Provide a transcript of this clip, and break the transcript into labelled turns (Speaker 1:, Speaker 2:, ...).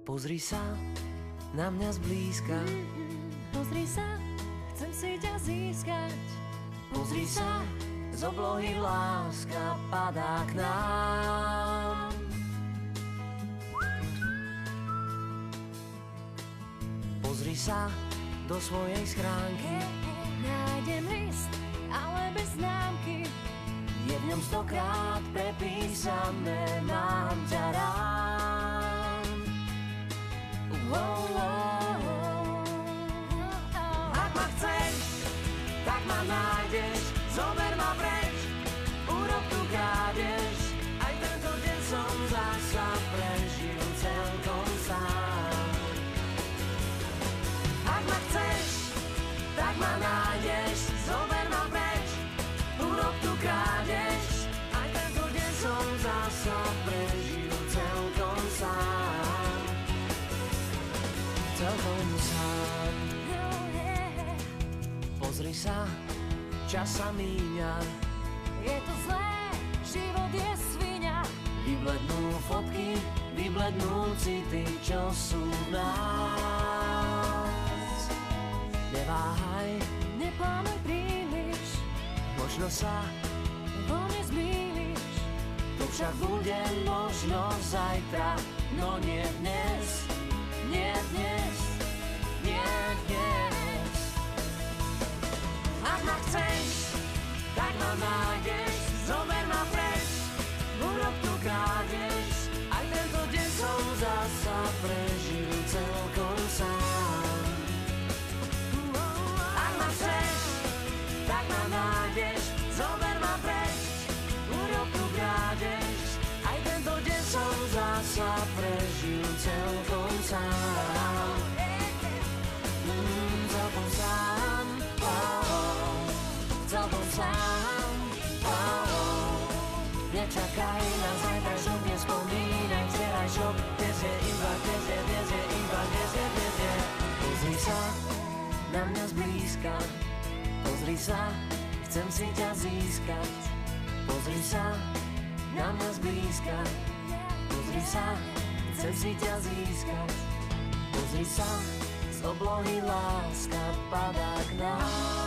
Speaker 1: Pozri sa na mňa zblízka.
Speaker 2: Pozri sa, chcem si ťa získať.
Speaker 1: Pozri sa, z oblohy láska padá k nám. Pozri sa do svojej schránky.
Speaker 2: Nájdem list, ale bez známky.
Speaker 1: Je v ňom 100-krát prepísané: mám ťa rád. Ak ma chceš, tak ma nájdeš. Zober ma preč, urob tu krádež. Aj tento deň som zasa prežil celkom sám. Ak ma chceš, tak ma nájdeš. Zober ma preč, urob tu krádež. Aj tento deň som zasa prežil celkom sám. Celkom sám. Pozri sa, čas sa míňa.
Speaker 2: Je to zlé, život je sviňa.
Speaker 1: Vyblednú fotky, vyblednú city, čo sú v nás. Neváhaj,
Speaker 2: Neplánuj príliš,
Speaker 1: možno sa
Speaker 2: vo mne zmýliš.
Speaker 1: to však bude možno zajtra. No nie dnes, nie dnes, nie dnes. Ak ma chceš, tak ma nájdeš. Zober ma preč, urob tu krádež. Aj tento deň som zasa prežil celkom sám. Ak ma chceš, tak ma nájdeš. Zober ma preč, urob tu krádež. Aj tento deň som zasa prežil celkom sám. Celkom sám, celkom sám. Nečakaj na zajtrajšok, nespomínaj včerajšok. Dnes je iba, dnes je, dnes je iba, dnes je, dnes je. Pozri sa na mňa zblízka. Pozri sa, chcem si ťa získať. Pozri sa na mňa zblízka. Pozri sa, chcem si ťa získať. Pozri sa, z oblohy láska padá k nám.